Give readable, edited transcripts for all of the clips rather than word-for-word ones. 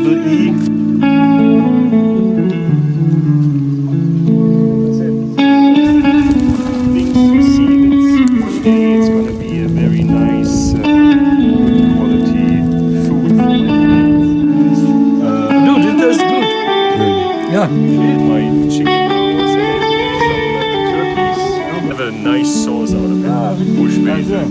double E. That's it. Things you see, it's one day it's gonna be a very nice, good quality food for my plants. No, this is good. Yeah. My chicken was and some turkeys. Have a nice sauce out of it. Bush basil.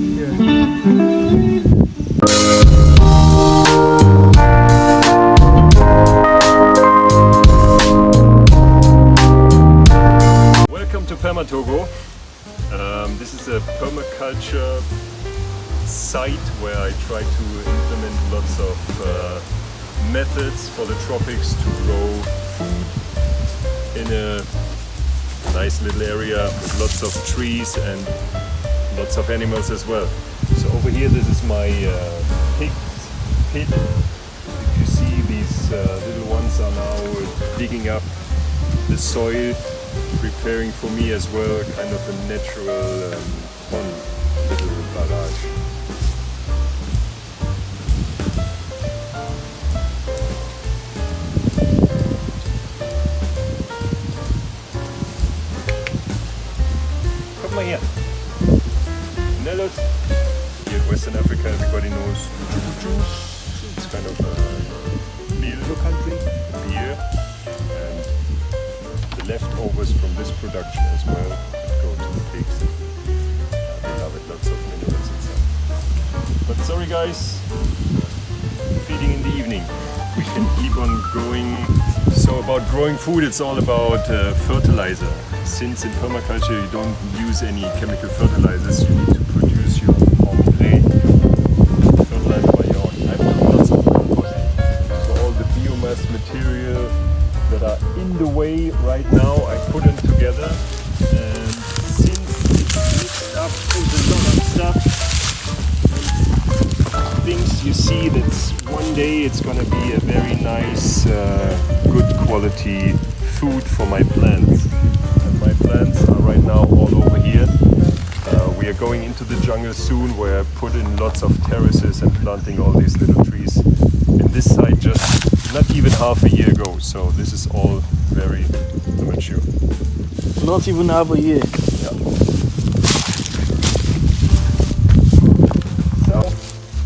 Welcome to Perma-Togo. This is a permaculture site where I try to implement lots of methods for the tropics to grow food in a nice little area with lots of trees and lots of animals as well. So over here, this is my pig pit. If you see, these little ones are now digging up the soil, preparing for me as well kind of a natural pond, little barrage. Come here. Nellos. Here in Western Africa, everybody knows juju. It's kind of a meal country, beer, and the leftovers from this production as well go to the pigs. They love it, lots of minerals inside. But sorry guys, feeding in the evening. We can keep on going. So about growing food, it's all about fertilizer. Since in permaculture you don't use any chemical fertilizers, you need to produce your own fertilizer by your own. I've done lots of composting. So all the biomass material that are in the way right now, I put them together. And since it's mixed up with a lot of stuff, things you see that one day it's gonna be a very nice, good quality food for my plants. My plants are right now all over here. We are going into the jungle soon where I put in lots of terraces and planting all these little trees. In this site just not even half a year ago, so this is all very mature. Not even half a year. Yeah. So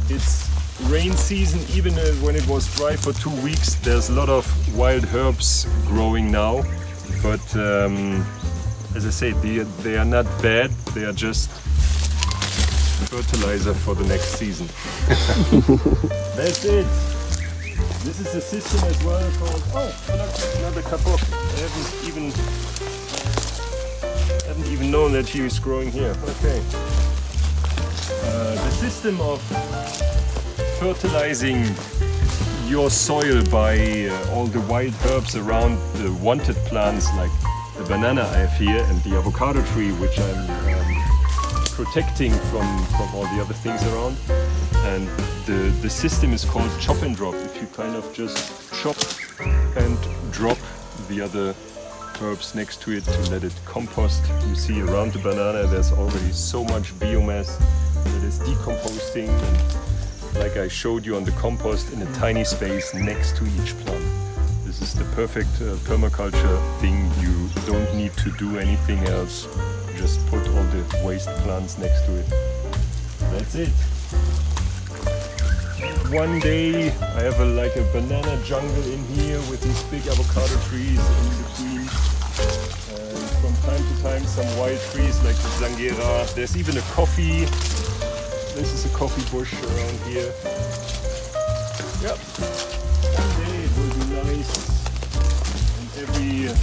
it's rain season, even when it was dry for 2 weeks, there's a lot of wild herbs growing now. But as I say, they are not bad, they are just fertilizer for the next season. That's it. This is a system as well called, another kapok. I haven't even known that he was growing here. Okay. The system of fertilizing your soil by all the wild herbs around the wanted plants like the banana I have here and the avocado tree, which I'm protecting from all the other things around. And the system is called chop and drop. If you kind of just chop and drop the other herbs next to it to let it compost. You see around the banana there's already so much biomass that is decomposing, and like I showed you on the compost, in a tiny space next to each plant. This is the perfect permaculture thing. You don't need to do anything else. Just put all the waste plants next to it. That's it. One day I have like a banana jungle in here with these big avocado trees in between. And from time to time some wild trees like the zangera. There's even a coffee. This is a coffee bush around here. Yep. One day it will be nice. And at least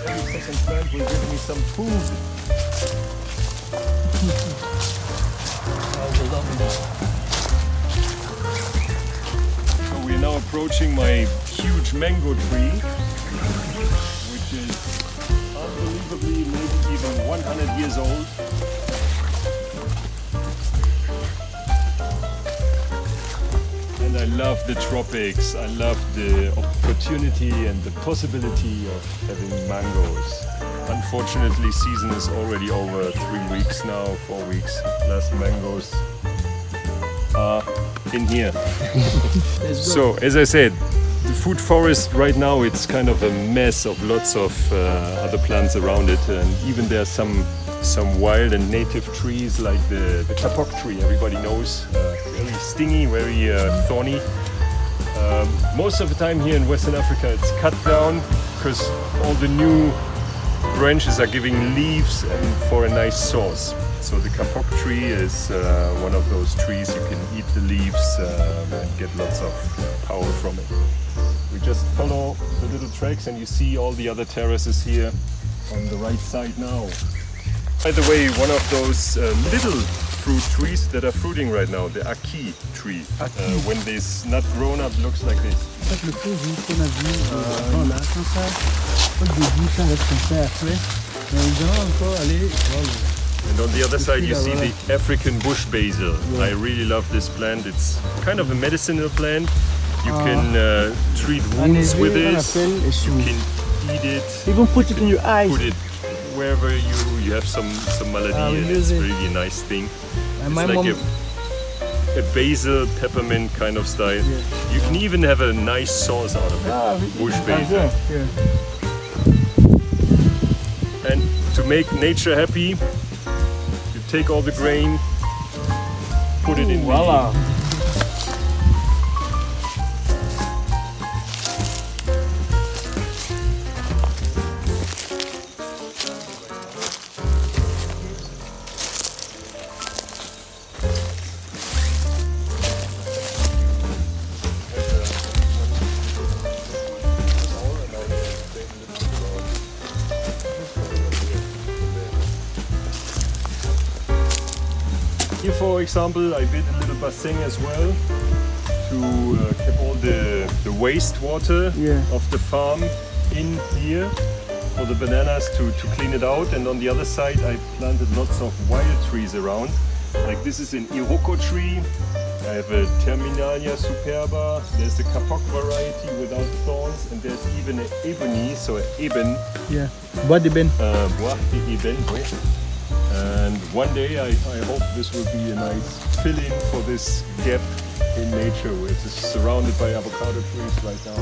every second plant will give me some food. So we're now approaching my huge mango tree, which is unbelievably maybe even 100 years old. And I love the tropics. I love the opportunity and the possibility of having mangoes. Unfortunately, season is already over. 3 weeks now, 4 weeks. Last mangoes are in here. Let's go. So, as I said, the food forest right now, it's kind of a mess of lots of other plants around it, and even there's some wild and native trees like the kapok tree, everybody knows. Very stingy, very thorny. Most of the time here in Western Africa it's cut down because all the new branches are giving leaves and for a nice sauce. So the kapok tree is one of those trees you can eat the leaves and get lots of power from it. We just follow the little tracks and you see all the other terraces here on the right side now. By the way, one of those little fruit trees that are fruiting right now, the ackee tree. When this nut grown up looks like this. En fait, le feu, qu'on a vu avant là, comme ça, au début, ça reste comme ça après. Mais ils vont encore aller voir le... And on the other side you see the African bush basil. Yeah. I really love this plant. It's kind of a medicinal plant. You can treat wounds with this. You can eat it. Even put it in your eyes. Put it wherever you have some malady, and it's really a nice thing. And It's my like mom... a basil peppermint kind of style. Yeah. You can even have a nice sauce out of it. Bush basil. Yeah. And to make nature happy, you take all the grain, put it in Voila. Here, for example, I built a little bassin as well to keep all the wastewater of the farm in here for the bananas to clean it out. And on the other side, I planted lots of wild trees around. Like this is an Iroko tree. I have a Terminalia superba. There's the kapok variety without thorns, and there's even an ebony, so an eben. Yeah. Bois d'ébène. Bois d'ébène, oui. And one day I hope this will be a nice fill-in for this gap in nature, where it's surrounded by avocado trees right now.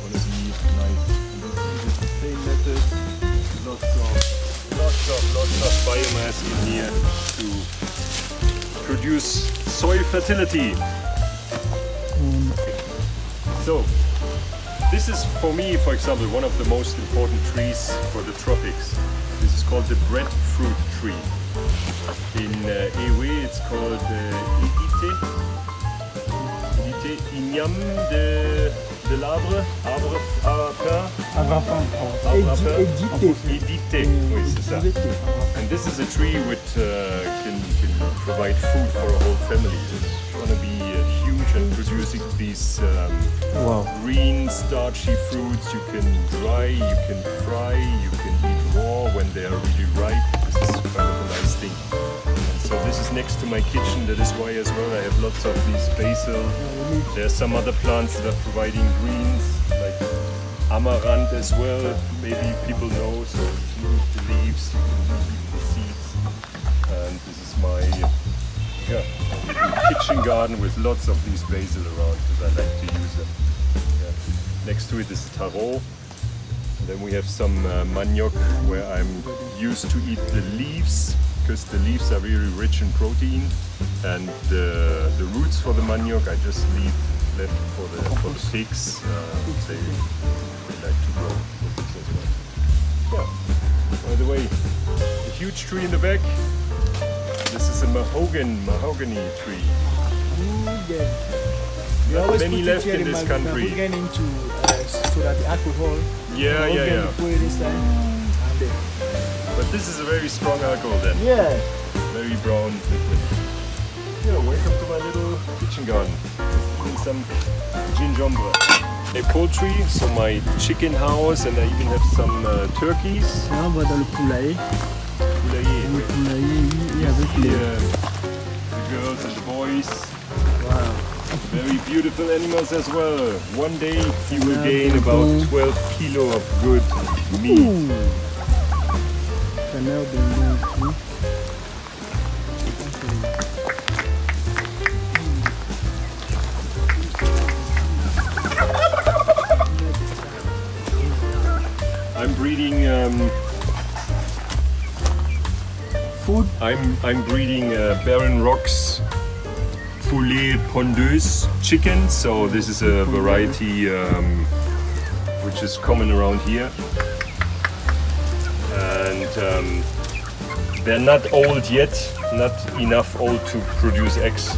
Want to be nice. And you see the same method. Lots of biomass in here to produce soil fertility. So this is, for me, for example, one of the most important trees for the tropics. This is called the breadfruit tree. In Ewe it's called Edite. Igname de l'arbre, arbre Edite, oui, c'est ça. And this is a tree which can provide food for a whole family. It's going to be huge and producing these green starchy fruits. You can dry, you can fry, you can eat raw when they are really ripe. This is kind of a nice thing. And so this is next to my kitchen. That is why as well I have lots of these basil. There's some other plants that are providing greens, like amaranth as well. Maybe people know, so you can eat the leaves, you can eat the seeds. And this is my kitchen garden with lots of these basil around because I like to use them. Next to it is taro. And then we have some manioc where I'm used to eat the leaves because the leaves are really rich in protein, and the roots for the manioc I just leave left for the pigs. They like to grow the pigs as well. Yeah. By the way, a huge tree in the back. This is a mahogany tree. You always many put left it in this country. Again into so that the alcohol. Yeah. Put it inside. And then. But this is a very strong alcohol then. Yeah. Very brown liquid. Yeah, welcome to my little kitchen garden. Eating some gingembre. A poultry, so my chicken house, and I even have some turkeys. Là, on va dans le poulailler. Poulailler. Le poulailler, avec les... The girls and the boys. Wow. Very beautiful animals as well. One day you will gain about 12 kilo of good meat. Canal bamboo. Food. I'm breeding Barren Rocks Poulet Pondeuse chicken. So this is a variety which is common around here, and they're not old yet, not enough old to produce eggs,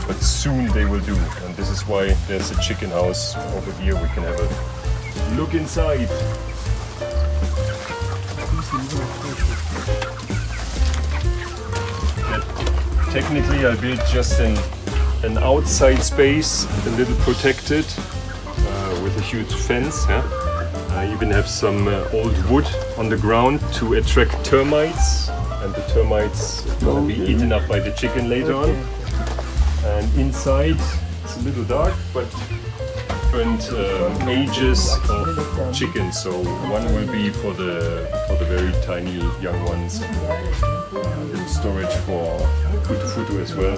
but soon they will do. And this is why there's a chicken house over here. We can have a look inside. Technically I built just an outside space, a little protected, with a huge fence. Yeah? I even have some old wood on the ground to attract termites, and the termites will be eaten up by the chicken later on. And inside it's a little dark, but different ages of chickens. So one will be for the very tiny young ones. Little storage for futu as well.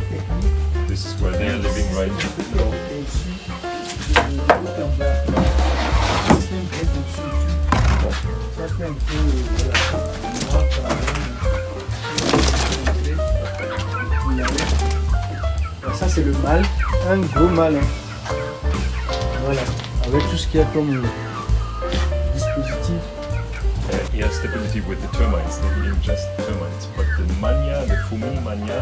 This is where they are living right now. Ça c'est le mâle, un gros mâle. Voilà, avec tout ce qu'il y a comme dispositif. He has stability with the termites. They're eating just termites. But the mania, the fumi mania,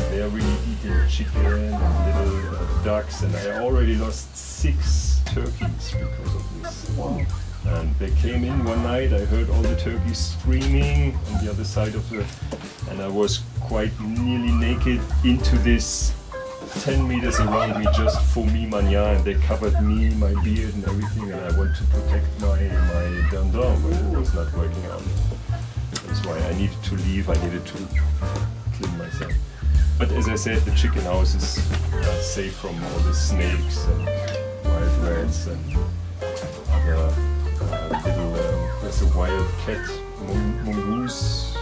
they are really eating chicken and little ducks. And I already lost 6 turkeys because of this. Wow. And they came in one night. I heard all the turkeys screaming on the other side of the, and I was quite nearly naked into this 10 meters around me, just for me mania, and they covered me, my beard and everything, and I want to protect my dindon, but it was not working out. That's why I needed to leave, I needed to clean myself. But as I said, the chicken house is safe from all the snakes and wild rats and other little, there's a wild cat, mongoose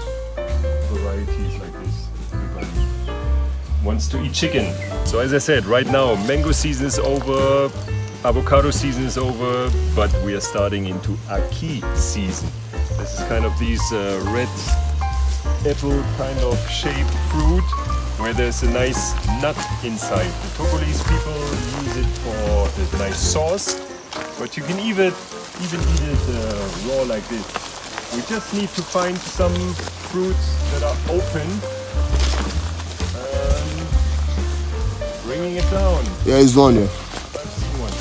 varieties like this. Everybody wants to eat chicken. So as I said, right now mango season is over, avocado season is over, but we are starting into ackee season. This is kind of these red apple kind of shaped fruit where there's a nice nut inside. The Togolese people use it for the nice sauce, but you can even eat it raw like this. We just need to find some fruits that are open. Bringing it down. Yeah, it's on here. I've seen one.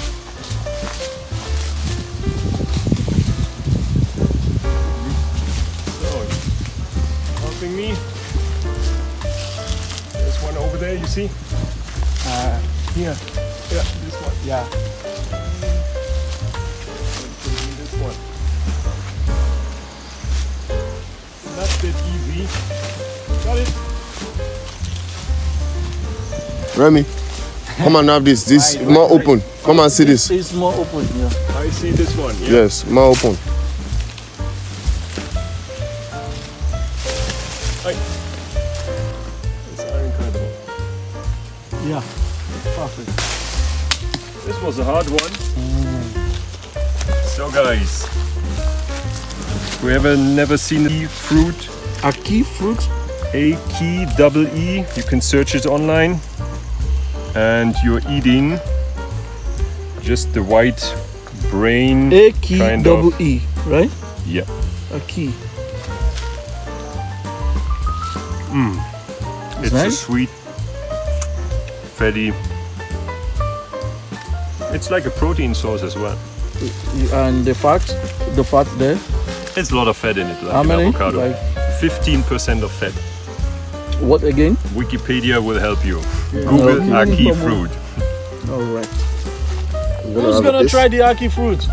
So, helping me. There's one over there, you see? Here. Yeah, this one. Yeah. This one. Not that easy. Got it. Remy, come and have this. This is more open. Come and see this. It's more open, yeah. I see this one. Yeah. Yes, more open. These are incredible. Yeah, perfect. This was a hard one. So guys, whoever never seen the fruit, Ackee fruit? A-Key-double-E, you can search it online, and you're eating just the white brain kind of. A-Key-double-E, right? Yeah. Ackee. It's nice. a sweet, fatty. It's like a protein source as well. And the fat there? It's a lot of fat in it, like How in many? avocado. Like 15% of fat. what again? Wikipedia will help you. Google Okay. ackee fruit. Alright. Who's Who's gonna try the ackee fruit? As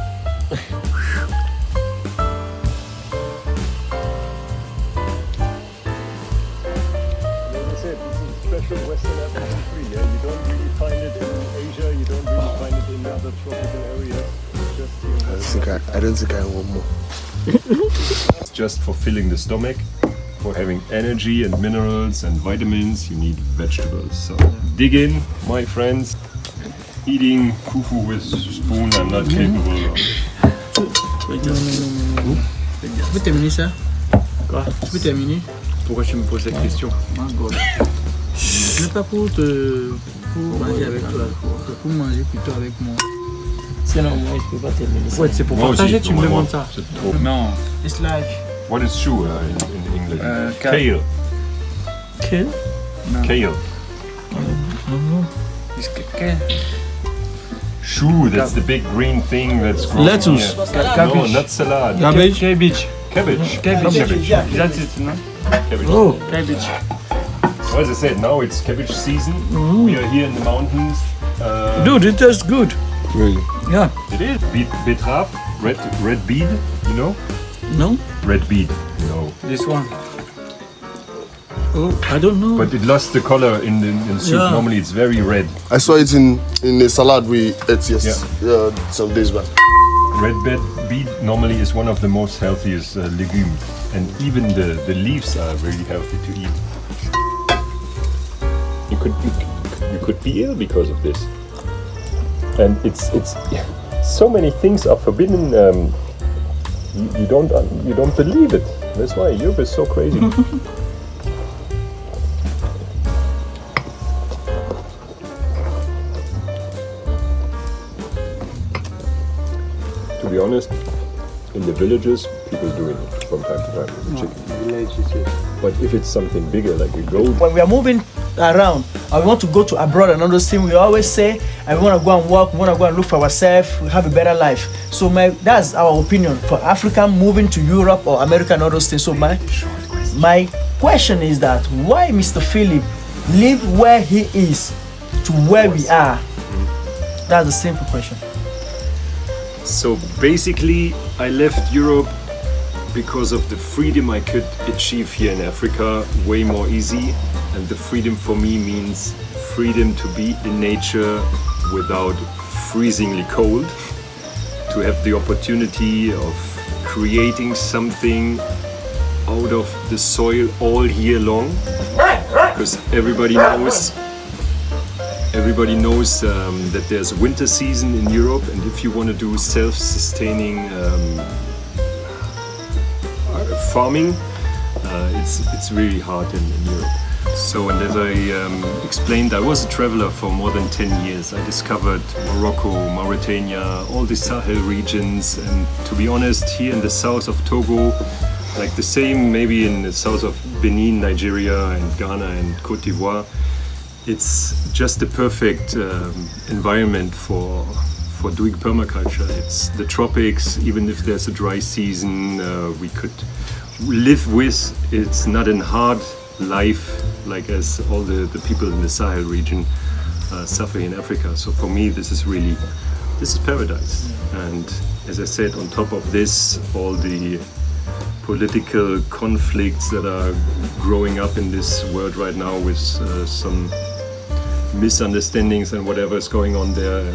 I said, this is special Western African tree. Yeah? You don't really find it in Asia, you don't really find it in other tropical areas. It's just here. I don't think I want more. It's just for filling the stomach. For having energy and minerals and vitamins, you need vegetables. So dig in, my friends. Eating fufu with spoon, I'm not capable of. Tu peux terminer ça? Quoi? Tu peux terminer? Pourquoi tu me poses cette question? My God. Ce n'est pas pour manger avec toi, c'est pour manger plutôt avec moi. Sinon, moi, je peux pas terminer ça. Ouais, c'est pour Moi partager, aussi, tu me normalement, demandes ça. c'est trop. Non. It's like What is chou in English? Kale. Kale. Kale? Kale. Kale. Chou, that's the big green thing that's growing Lettuce. here. No, Cabbage. not salad. Cabbage. Cabbage. Cabbage. Cabbage. yeah. That's it, no? Cabbage. Oh. Cabbage. So as I said, now it's cabbage season. We are here in the mountains. Dude, it tastes good. Really? Yeah. It is. Betraf, red bead, you know? No? Red bead, you know. This one. Oh, I don't know. But it lost the color in soup. Yeah. Normally it's very red. I saw it in a salad we ate some days back. Red bead normally is one of the most healthiest legumes. And even the leaves are very healthy to eat. You could be ill because of this. And it's so many things are forbidden. You don't believe it. That's why Europe is so crazy. To be honest, in the villages, people doing it from time to time with the chicken. But if it's something bigger, like a goat, When we are moving around and we want to go to abroad and all those things, we always say, and we want to go and work, we want to go and look for ourselves, we have a better life. So that's our opinion for African moving to Europe or America and all those things. So my question is that why Mr. Philip live where he is to where we are? That's a simple question. So basically, I left Europe because of the freedom I could achieve here in Africa, way more easy. And the freedom for me means freedom to be in nature without freezingly cold, to have the opportunity of creating something out of the soil all year long, because everybody knows that there's a winter season in Europe, and if you want to do self-sustaining farming, it's really hard in Europe. So, and as I explained, I was a traveler for more than 10 years. I discovered Morocco, Mauritania, all the Sahel regions, and to be honest, here in the south of Togo, like the same maybe in the south of Benin, Nigeria, and Ghana and Cote d'Ivoire, it's just the perfect environment for doing permaculture. It's the tropics. Even if there's a dry season, we could live with. It's not a hard life like as all the people in the Sahel region suffer in Africa. So for me, this is paradise. And as I said, on top of this, all the political conflicts that are growing up in this world right now with some misunderstandings and whatever is going on there.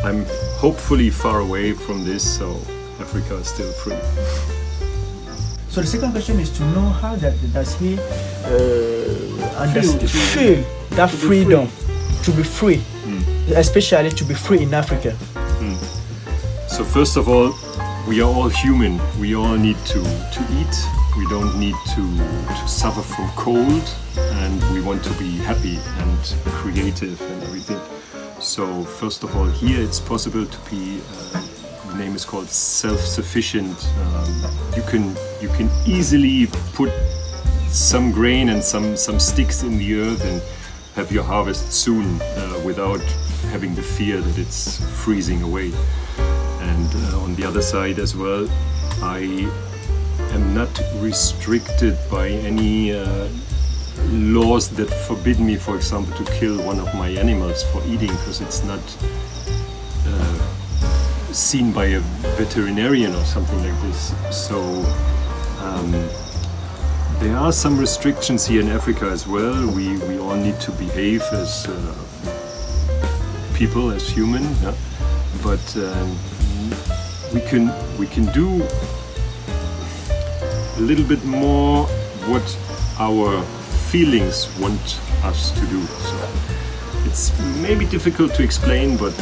I'm hopefully far away from this, so Africa is still free. So the second question is to know how does he feel that freedom to be free, especially to be free in Africa. So first of all, we are all human. We all need to eat. We don't need to suffer from cold, and we want to be happy and creative and everything. So first of all, here it's possible to be. The name is called self-sufficient. You can easily put some grain and some sticks in the earth and have your harvest soon without having the fear that it's freezing away. And on the other side as well, I am not restricted by any laws that forbid me, for example, to kill one of my animals for eating, because it's not seen by a veterinarian or something like this. So there are some restrictions here in Africa as well. We all need to behave as people, as human, yeah? But we can do a little bit more what our feelings want us to do. So it's maybe difficult to explain, but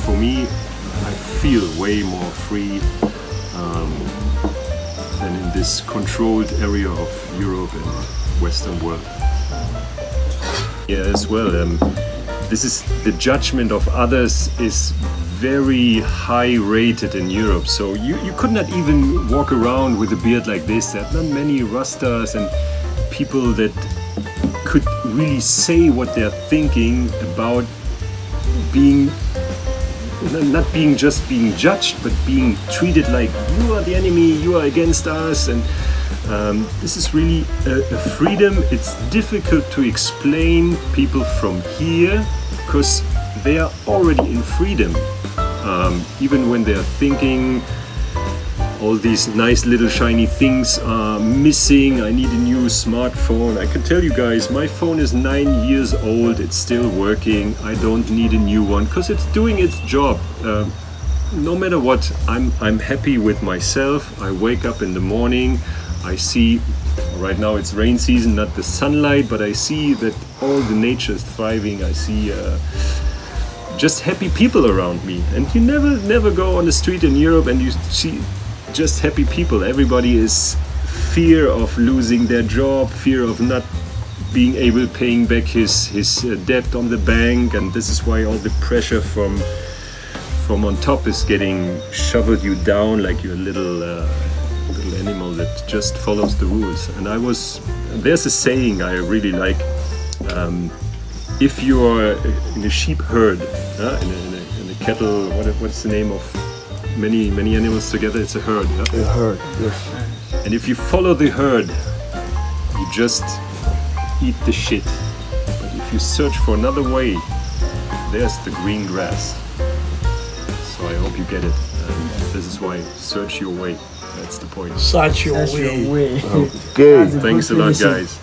for me, I feel way more free this controlled area of Europe and Western world. Yeah, as well. This is the judgment of others is very high rated in Europe. So you could not even walk around with a beard like this. There are not many Rastas and people that could really say what they're thinking about being, not being just being judged, but being treated like you are the enemy, you are against us. And this is really a freedom. It's difficult to explain people from here because they are already in freedom. Even when they're thinking all these nice little shiny things are missing, I need a new smartphone. I can tell you guys, my phone is 9 years old, it's still working. I don't need a new one because it's doing its job. No matter what, I'm happy with myself. I wake up in the morning, I see, right now it's rain season, not the sunlight, but I see that all the nature is thriving. I see just happy people around me. And you never go on the street in Europe and you see just happy people. Everybody is fear of losing their job, fear of not being able paying back his debt on the bank, and this is why all the pressure from on top is getting shoveled you down like you're a little animal that just follows the rules. And there's a saying I really like. If you're in a sheep herd, in a cattle, what's the name of many animals together? It's a herd. Yeah? A herd, yes. And if you follow the herd, you just eat the shit. But if you search for another way, there's the green grass. So I hope you get it. And this is why search your way. That's the point. Search your That's way. your way. Okay. That's a Thanks a good lot, finishing. guys.